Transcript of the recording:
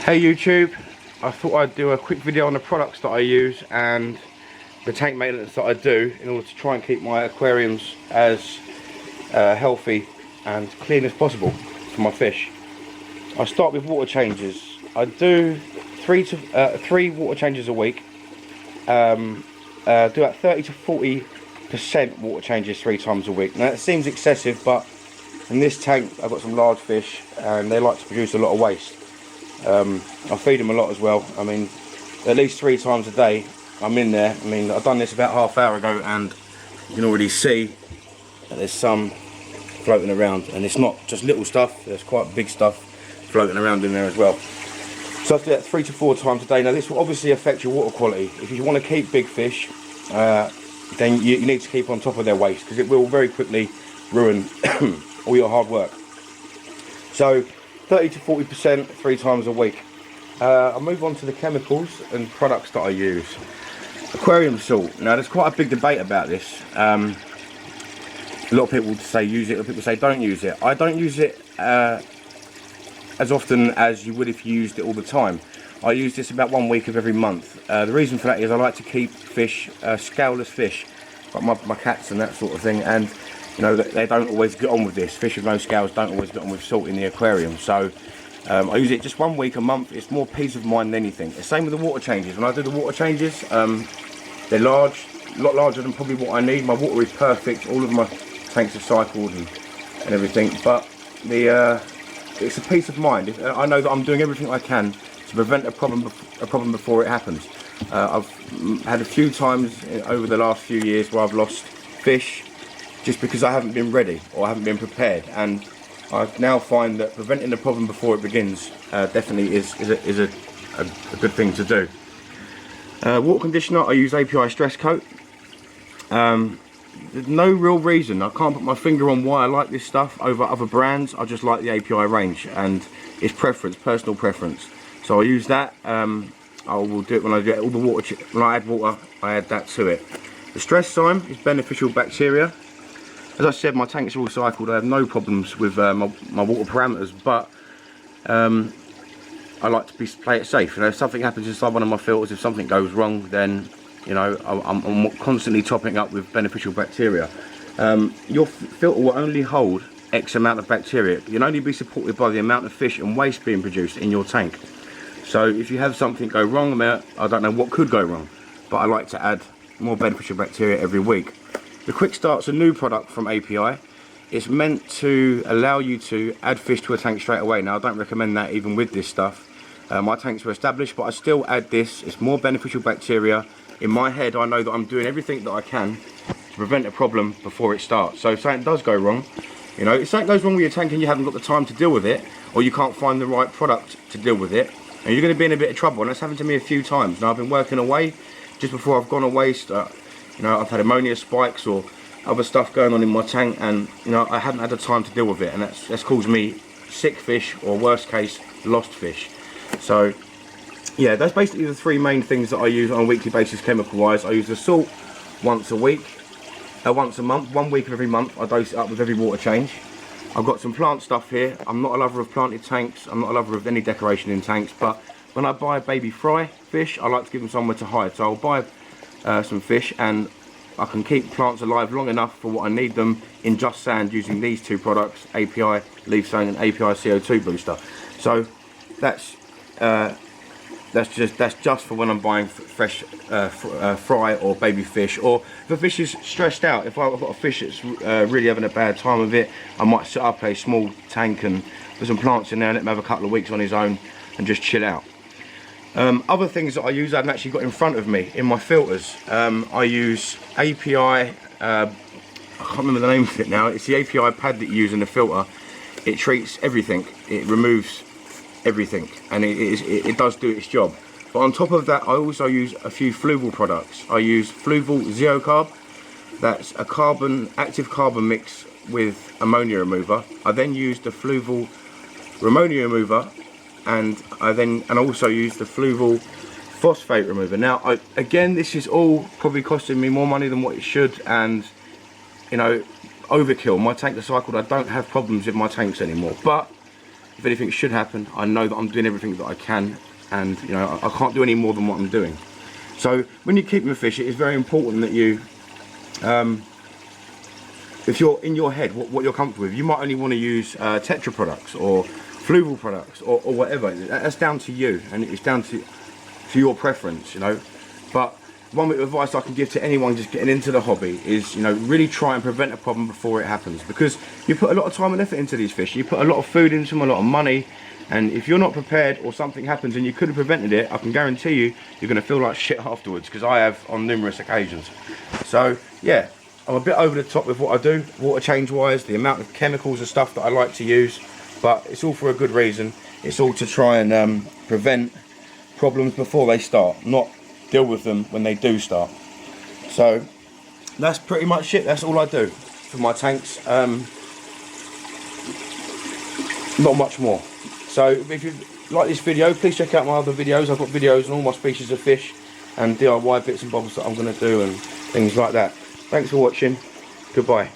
Hey YouTube, I thought I'd do a quick video on the products that I use and the tank maintenance that I do in order to try and keep my aquariums as healthy and clean as possible for my fish. I start with water changes. I do three water changes a week. Do about 30 to 40% water changes 3 times a week. Now that seems excessive, but in this tank I've got some large fish and they like to produce a lot of waste. I feed them a lot as well. I mean, at least 3 times a day I'm in there. I mean, I've done this about half hour ago and you can already see that there's some floating around, and it's not just little stuff, there's quite big stuff floating around in there as well. So I have to do that 3 to 4 times a day. Now this will obviously affect your water quality. If you want to keep big fish, then you need to keep on top of their waste, because it will very quickly ruin all your hard work. So 30 to 40% 3 times a week. I'll move on to the chemicals and products that I use. Aquarium salt. Now there's quite a big debate about this. A lot of people say use it, a lot of people say don't use it. I don't use it as often as you would if you used it all the time. I use this about 1 week of every month. The reason for that is I like to keep fish, scaleless fish, like my cats and that sort of thing, and you know, they don't always get on with this. Fish with no scales don't always get on with salt in the aquarium. So I use it just 1 week a month. It's more peace of mind than anything. The same with the water changes. When I do the water changes, they're large, a lot larger than probably what I need. My water is perfect. All of my tanks are cycled and everything. But it's a peace of mind. I know that I'm doing everything I can to prevent a problem before it happens. I've had a few times over the last few years where I've lost fish just because I haven't been ready or I haven't been prepared, and I now find that preventing the problem before it begins definitely is a good thing to do. Water conditioner, I use API Stress Coat. There's no real reason, I can't put my finger on why I like this stuff over other brands. I just like the API range, and it's preference, personal preference. So I use that. I will do it when I do all the water. When I add water, I add that to it. The Stress Zyme is beneficial bacteria. As I said, my tanks are all cycled. I have no problems with my water parameters, but I like to play it safe. You know, if something happens inside one of my filters, if something goes wrong, then you know I'm constantly topping up with beneficial bacteria. Your filter will only hold X amount of bacteria. You can only be supported by the amount of fish and waste being produced in your tank. So if you have something go wrong, I don't know what could go wrong, but I like to add more beneficial bacteria every week. The Quick Start's a new product from API. It's meant to allow you to add fish to a tank straight away. Now I don't recommend that even with this stuff. My tanks were established, but I still add this. It's more beneficial bacteria. In my head I know that I'm doing everything that I can to prevent a problem before it starts. So if something does go wrong, you know, if something goes wrong with your tank and you haven't got the time to deal with it, or you can't find the right product to deal with it, and you're going to be in a bit of trouble. And that's happened to me a few times. Now I've been working away, just before I've gone away, you know, I've had ammonia spikes or other stuff going on in my tank, and you know, I haven't had the time to deal with it, and that's caused me sick fish, or worst case, lost fish. So yeah, that's basically the 3 main things that I use on a weekly basis chemical wise. I use the salt once a week, once a month, 1 week of every month. I dose it up with every water change. I've got some plant stuff here. I'm not a lover of planted tanks, I'm not a lover of any decoration in tanks, but when I buy baby fry fish, I like to give them somewhere to hide. So I'll buy some fish, and I can keep plants alive long enough for what I need them in just sand using these 2 products, API Leaf Zone and API CO2 Booster. So that's just for when I'm buying fresh fry or baby fish, or if a fish is stressed out. If I've got a fish that's really having a bad time of it, I might set up a small tank and put some plants in there and let him have a couple of weeks on his own and just chill out. Other things that I use, I haven't actually got in front of me in my filters. I use API, I can't remember the name of it now. It's the API pad that you use in the filter. It treats everything, it removes everything, and it does do its job. But on top of that, I also use a few Fluval products. I use Fluval Zero Carb. That's a active carbon mix with ammonia remover. I then use the Fluval ammonia remover, and I also use the Fluval phosphate remover. Now again, this is all probably costing me more money than what it should, and you know, overkill. My tank is cycled. I don't have problems with my tanks anymore, but if anything should happen, I know that I'm doing everything that I can, and you know, I can't do any more than what I'm doing. So when you're keeping a fish, it is very important that you, if you're in your head what you're comfortable with, you might only want to use Tetra products or Fluval products or whatever. That's down to you, and it's down to your preference, you know. But one bit of advice I can give to anyone just getting into the hobby is, you know, really try and prevent a problem before it happens, because you put a lot of time and effort into these fish, you put a lot of food into them, a lot of money, and if you're not prepared or something happens and you could have prevented it, I can guarantee you, you're going to feel like shit afterwards, because I have on numerous occasions. So yeah, I'm a bit over the top with what I do, water change wise, the amount of chemicals and stuff that I like to use, but it's all for a good reason. It's all to try and prevent problems before they start, not deal with them when they do start. So that's pretty much it. That's all I do for my tanks. Not much more. So if you like this video, please check out my other videos. I've got videos on all my species of fish and DIY bits and bobs that I'm going to do and things like that. Thanks for watching. Goodbye.